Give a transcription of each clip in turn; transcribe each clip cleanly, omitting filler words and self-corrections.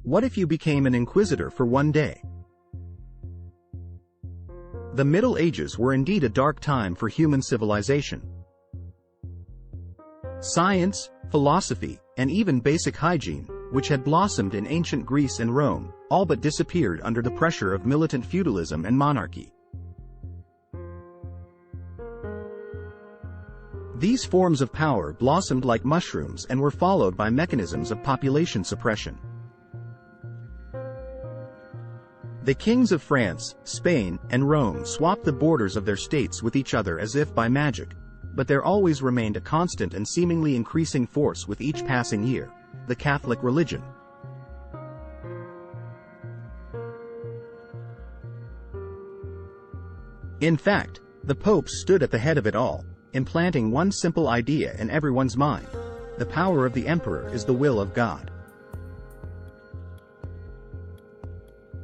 What if you became an Inquisitor for one day? The Middle Ages were indeed a dark time for human civilization. Science, philosophy, and even basic hygiene, which had blossomed in ancient Greece and Rome, all but disappeared under the pressure of militant feudalism and monarchy. These forms of power blossomed like mushrooms and were followed by mechanisms of population suppression. The kings of France, Spain, and Rome swapped the borders of their states with each other as if by magic, but there always remained a constant and seemingly increasing force with each passing year: the Catholic religion. In fact, the popes stood at the head of it all, implanting one simple idea in everyone's mind: the power of the emperor is the will of God.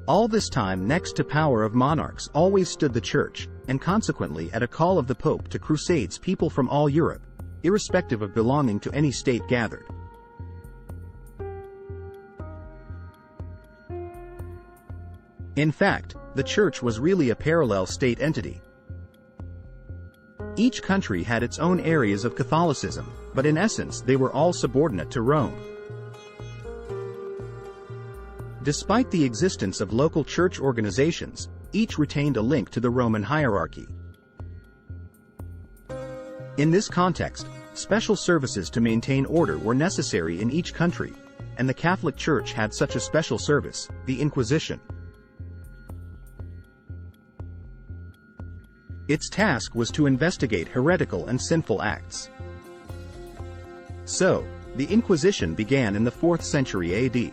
All this time, next to power of monarchs always stood the Church, and consequently at a call of the Pope to crusades people from all Europe, irrespective of belonging to any state, gathered. In fact, the Church was really a parallel state entity. Each country had its own areas of Catholicism, but in essence they were all subordinate to Rome. Despite the existence of local church organizations, each retained a link to the Roman hierarchy. In this context, special services to maintain order were necessary in each country, and the Catholic Church had such a special service, the Inquisition. Its task was to investigate heretical and sinful acts. So, the Inquisition began in the 4th century AD.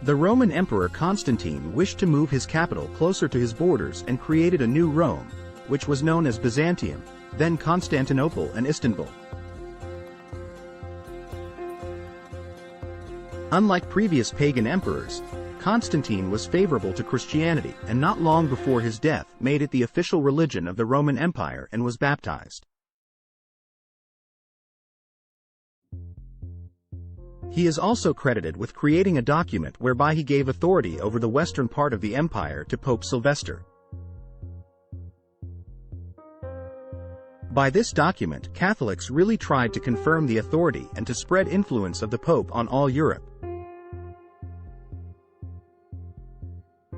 The Roman Emperor Constantine wished to move his capital closer to his borders and created a new Rome, which was known as Byzantium, then Constantinople and Istanbul. Unlike previous pagan emperors, Constantine was favorable to Christianity and not long before his death made it the official religion of the Roman Empire and was baptized. He is also credited with creating a document whereby he gave authority over the western part of the empire to Pope Sylvester. By this document, Catholics really tried to confirm the authority and to spread influence of the Pope on all Europe.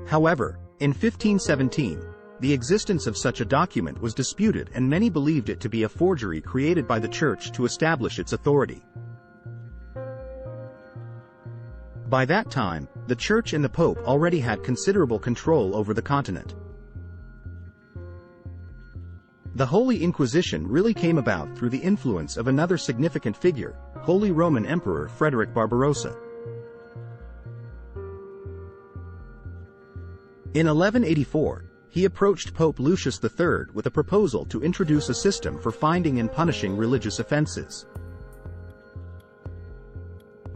However, in 1517, the existence of such a document was disputed and many believed it to be a forgery created by the Church to establish its authority. By that time, the Church and the Pope already had considerable control over the continent. The Holy Inquisition really came about through the influence of another significant figure, Holy Roman Emperor Frederick Barbarossa. In 1184, he approached Pope Lucius III with a proposal to introduce a system for finding and punishing religious offenses.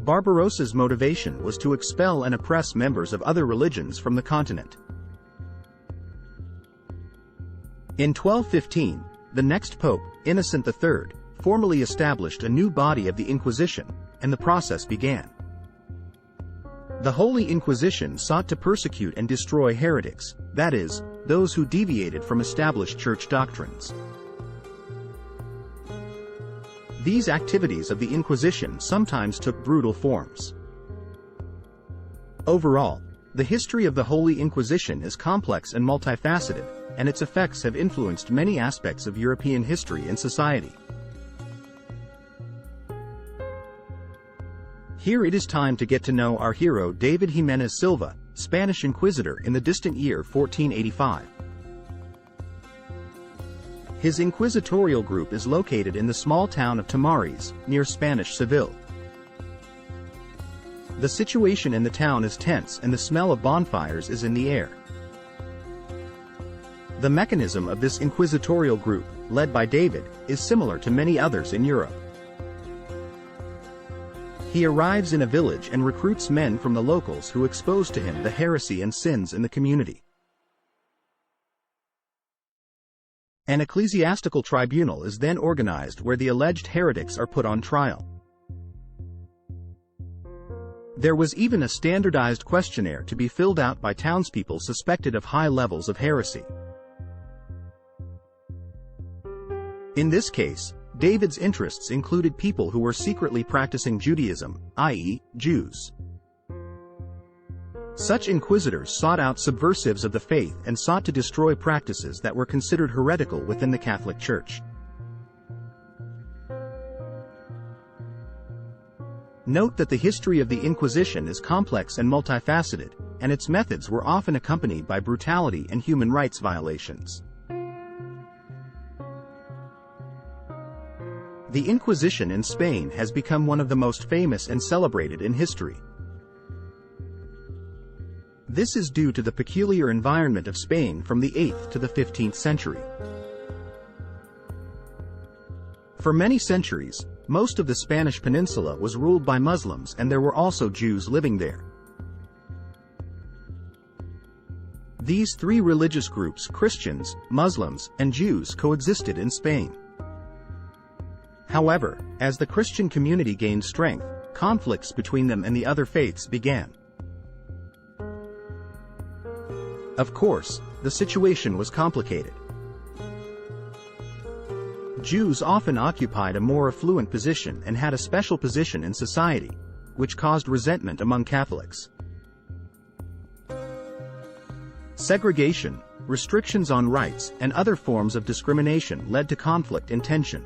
Barbarossa's motivation was to expel and oppress members of other religions from the continent. In 1215, the next pope, Innocent III, formally established a new body of the Inquisition, and the process began. The Holy Inquisition sought to persecute and destroy heretics, that is, those who deviated from established church doctrines. These activities of the Inquisition sometimes took brutal forms. Overall, the history of the Holy Inquisition is complex and multifaceted, and its effects have influenced many aspects of European history and society. Here it is time to get to know our hero David Jiménez Silva, Spanish Inquisitor in the distant year 1485. His inquisitorial group is located in the small town of Tamares, near Spanish Seville. The situation in the town is tense and the smell of bonfires is in the air. The mechanism of this inquisitorial group, led by David, is similar to many others in Europe. He arrives in a village and recruits men from the locals who expose to him the heresy and sins in the community. An ecclesiastical tribunal is then organized where the alleged heretics are put on trial. There was even a standardized questionnaire to be filled out by townspeople suspected of high levels of heresy. In this case, David's interests included people who were secretly practicing Judaism, i.e., Jews. Such inquisitors sought out subversives of the faith and sought to destroy practices that were considered heretical within the Catholic Church. Note that the history of the Inquisition is complex and multifaceted, and its methods were often accompanied by brutality and human rights violations. The Inquisition in Spain has become one of the most famous and celebrated in history. This is due to the peculiar environment of Spain from the 8th to the 15th century. For many centuries, most of the Spanish peninsula was ruled by Muslims, and there were also Jews living there. These three religious groups, Christians, Muslims, and Jews, coexisted in Spain. However, as the Christian community gained strength, conflicts between them and the other faiths began. Of course, the situation was complicated. Jews often occupied a more affluent position and had a special position in society, which caused resentment among Catholics. Segregation, restrictions on rights, and other forms of discrimination led to conflict and tension.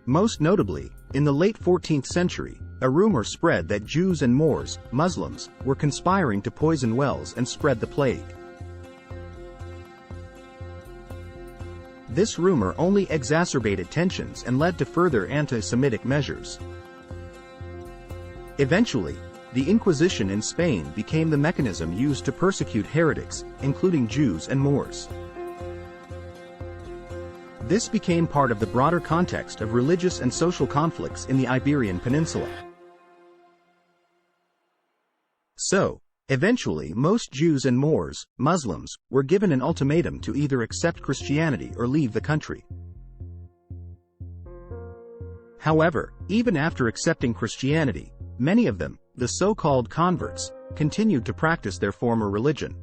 Most notably, in the late 14th century, a rumor spread that Jews and Moors, Muslims, were conspiring to poison wells and spread the plague. This rumor only exacerbated tensions and led to further anti-Semitic measures. Eventually, the Inquisition in Spain became the mechanism used to persecute heretics, including Jews and Moors. This became part of the broader context of religious and social conflicts in the Iberian Peninsula. So, eventually most Jews and Moors, Muslims, were given an ultimatum to either accept Christianity or leave the country. However, even after accepting Christianity, many of them, the so-called converts, continued to practice their former religion.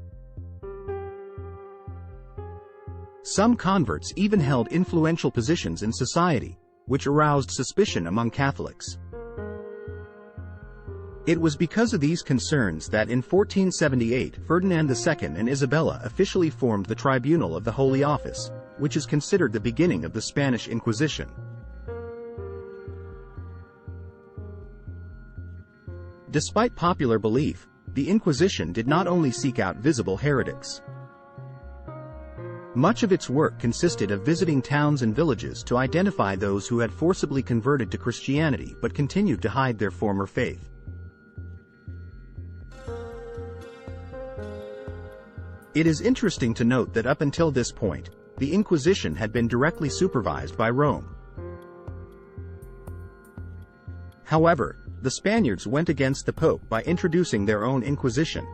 Some converts even held influential positions in society, which aroused suspicion among Catholics. It was because of these concerns that in 1478 Ferdinand II and Isabella officially formed the Tribunal of the Holy Office, which is considered the beginning of the Spanish Inquisition. Despite popular belief, the Inquisition did not only seek out visible heretics. Much of its work consisted of visiting towns and villages to identify those who had forcibly converted to Christianity but continued to hide their former faith. It is interesting to note that up until this point, the Inquisition had been directly supervised by Rome. However, the Spaniards went against the Pope by introducing their own Inquisition.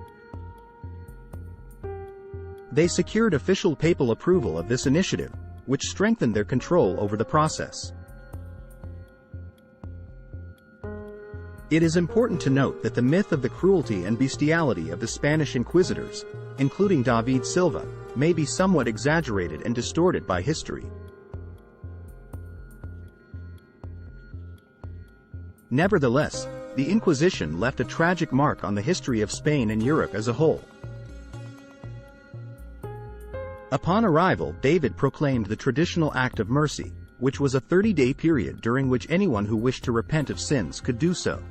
They secured official papal approval of this initiative, which strengthened their control over the process. It is important to note that the myth of the cruelty and bestiality of the Spanish Inquisitors, including David Silva, may be somewhat exaggerated and distorted by history. Nevertheless, the Inquisition left a tragic mark on the history of Spain and Europe as a whole. Upon arrival, David proclaimed the traditional Act of Mercy, which was a 30-day period during which anyone who wished to repent of sins could do so.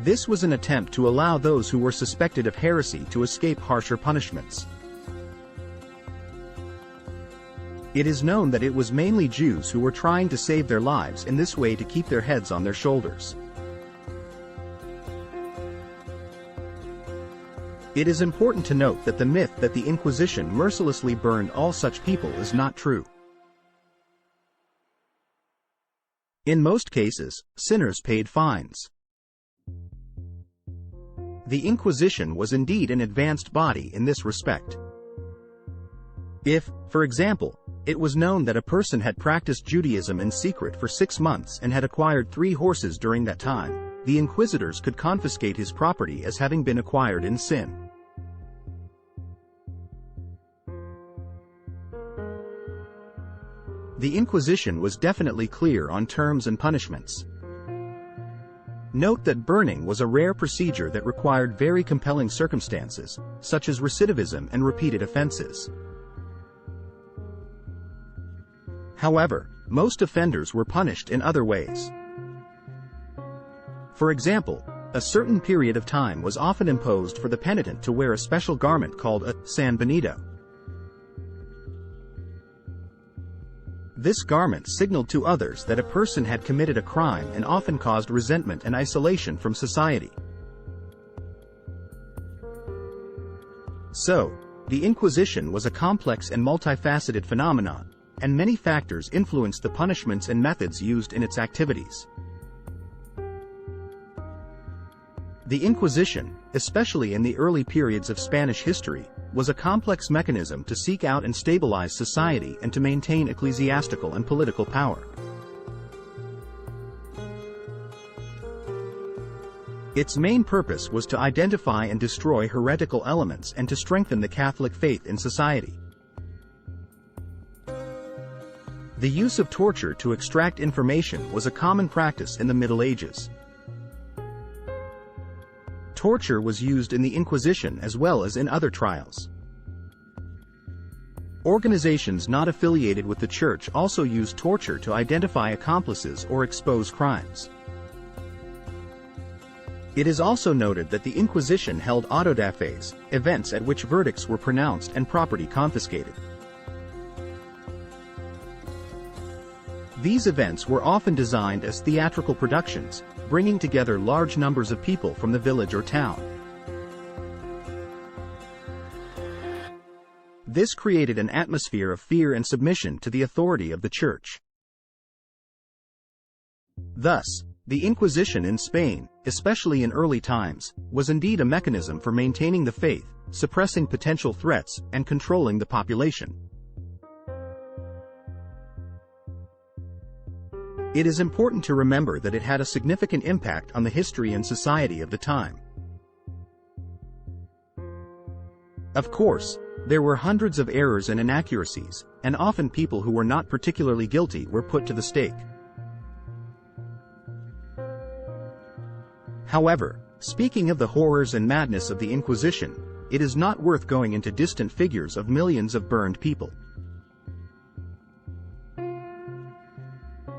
This was an attempt to allow those who were suspected of heresy to escape harsher punishments. It is known that it was mainly Jews who were trying to save their lives in this way to keep their heads on their shoulders. It is important to note that the myth that the Inquisition mercilessly burned all such people is not true. In most cases, sinners paid fines. The Inquisition was indeed an advanced body in this respect. If, for example, It was known that a person had practiced Judaism in secret for 6 months and had acquired 3 horses during that time. The Inquisitors could confiscate his property as having been acquired in sin. The Inquisition was definitely clear on terms and punishments. Note that burning was a rare procedure that required very compelling circumstances, such as recidivism and repeated offenses. However, most offenders were punished in other ways. For example, a certain period of time was often imposed for the penitent to wear a special garment called a San Benito. This garment signaled to others that a person had committed a crime and often caused resentment and isolation from society. So, the Inquisition was a complex and multifaceted phenomenon, and many factors influenced the punishments and methods used in its activities. The Inquisition, especially in the early periods of Spanish history, was a complex mechanism to seek out and stabilize society and to maintain ecclesiastical and political power. Its main purpose was to identify and destroy heretical elements and to strengthen the Catholic faith in society. The use of torture to extract information was a common practice in the Middle Ages. Torture was used in the Inquisition as well as in other trials. Organizations not affiliated with the Church also used torture to identify accomplices or expose crimes. It is also noted that the Inquisition held autodafés, events at which verdicts were pronounced and property confiscated. These events were often designed as theatrical productions, bringing together large numbers of people from the village or town. This created an atmosphere of fear and submission to the authority of the Church. Thus, the Inquisition in Spain, especially in early times, was indeed a mechanism for maintaining the faith, suppressing potential threats, and controlling the population. It is important to remember that it had a significant impact on the history and society of the time. Of course, there were hundreds of errors and inaccuracies, and often people who were not particularly guilty were put to the stake. However, speaking of the horrors and madness of the Inquisition, it is not worth going into distant figures of millions of burned people.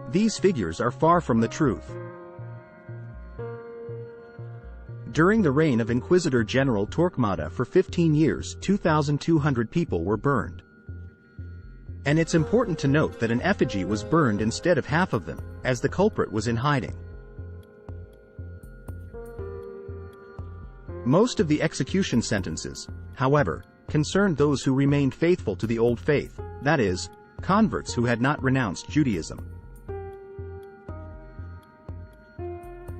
These figures are far from the truth. During the reign of Inquisitor General Torquemada for 15 years, 2,200 people were burned. And it's important to note that an effigy was burned instead of half of them, as the culprit was in hiding. Most of the execution sentences, however, concerned those who remained faithful to the old faith, that is, converts who had not renounced Judaism.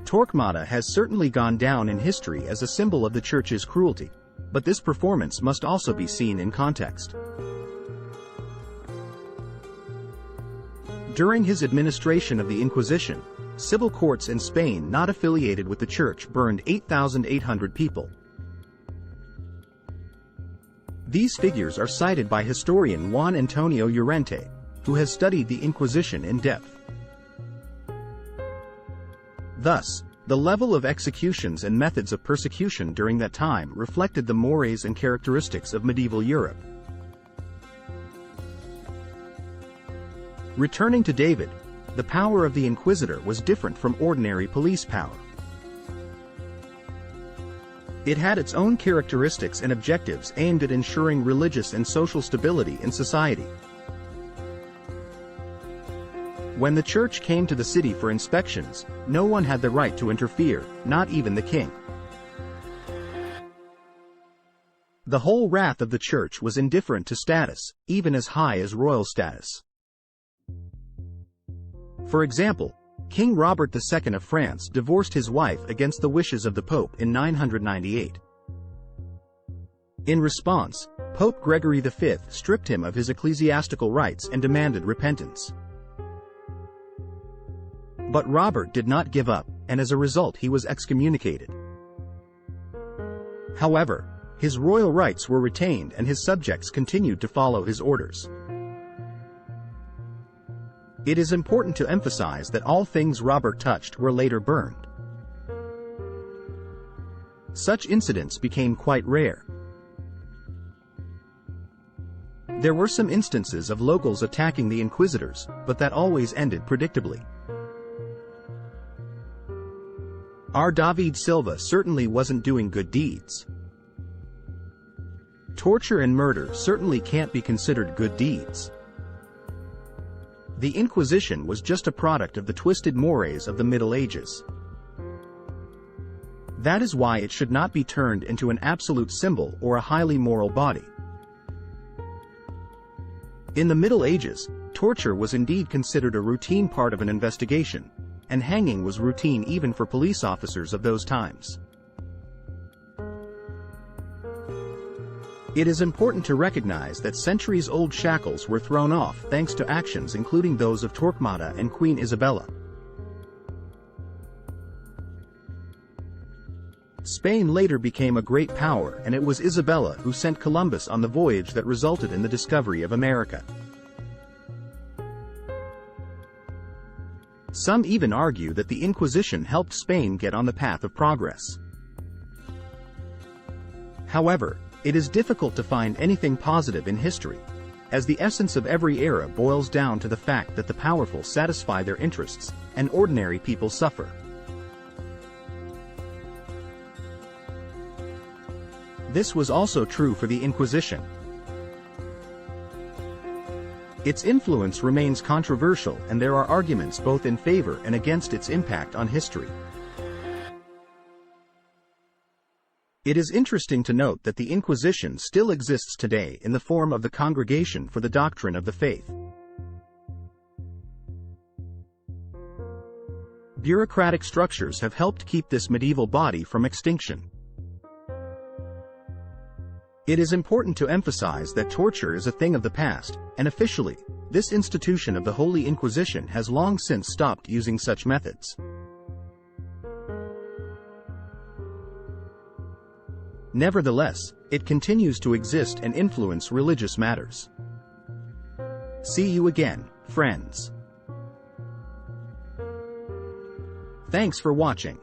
Torquemada has certainly gone down in history as a symbol of the Church's cruelty, but this performance must also be seen in context. During his administration of the Inquisition, civil courts in Spain not affiliated with the Church burned 8,800 people. These figures are cited by historian Juan Antonio Llorente, who has studied the Inquisition in depth. Thus, the level of executions and methods of persecution during that time reflected the mores and characteristics of medieval Europe. Returning to David, the power of the Inquisitor was different from ordinary police power. It had its own characteristics and objectives aimed at ensuring religious and social stability in society. When the Church came to the city for inspections, no one had the right to interfere, not even the king. The whole wrath of the Church was indifferent to status, even as high as royal status. For example, King Robert II of France divorced his wife against the wishes of the Pope in 998. In response, Pope Gregory V stripped him of his ecclesiastical rights and demanded repentance. But Robert did not give up, and as a result he was excommunicated. However, his royal rights were retained and his subjects continued to follow his orders. It is important to emphasize that all things Robert touched were later burned. Such incidents became quite rare. There were some instances of locals attacking the Inquisitors, but that always ended predictably. Our David Silva certainly wasn't doing good deeds. Torture and murder certainly can't be considered good deeds. The Inquisition was just a product of the twisted mores of the Middle Ages. That is why it should not be turned into an absolute symbol or a highly moral body. In the Middle Ages, torture was indeed considered a routine part of an investigation, and hanging was routine even for police officers of those times. It is important to recognize that centuries-old shackles were thrown off thanks to actions including those of Torquemada and Queen Isabella. Spain later became a great power, and it was Isabella who sent Columbus on the voyage that resulted in the discovery of America. Some even argue that the Inquisition helped Spain get on the path of progress. However, it is difficult to find anything positive in history, as the essence of every era boils down to the fact that the powerful satisfy their interests, and ordinary people suffer. This was also true for the Inquisition. Its influence remains controversial, and there are arguments both in favor and against its impact on history. It is interesting to note that the Inquisition still exists today in the form of the Congregation for the Doctrine of the Faith. Bureaucratic structures have helped keep this medieval body from extinction. It is important to emphasize that torture is a thing of the past, and officially, this institution of the Holy Inquisition has long since stopped using such methods. Nevertheless, it continues to exist and influence religious matters. See you again, friends. Thanks for watching.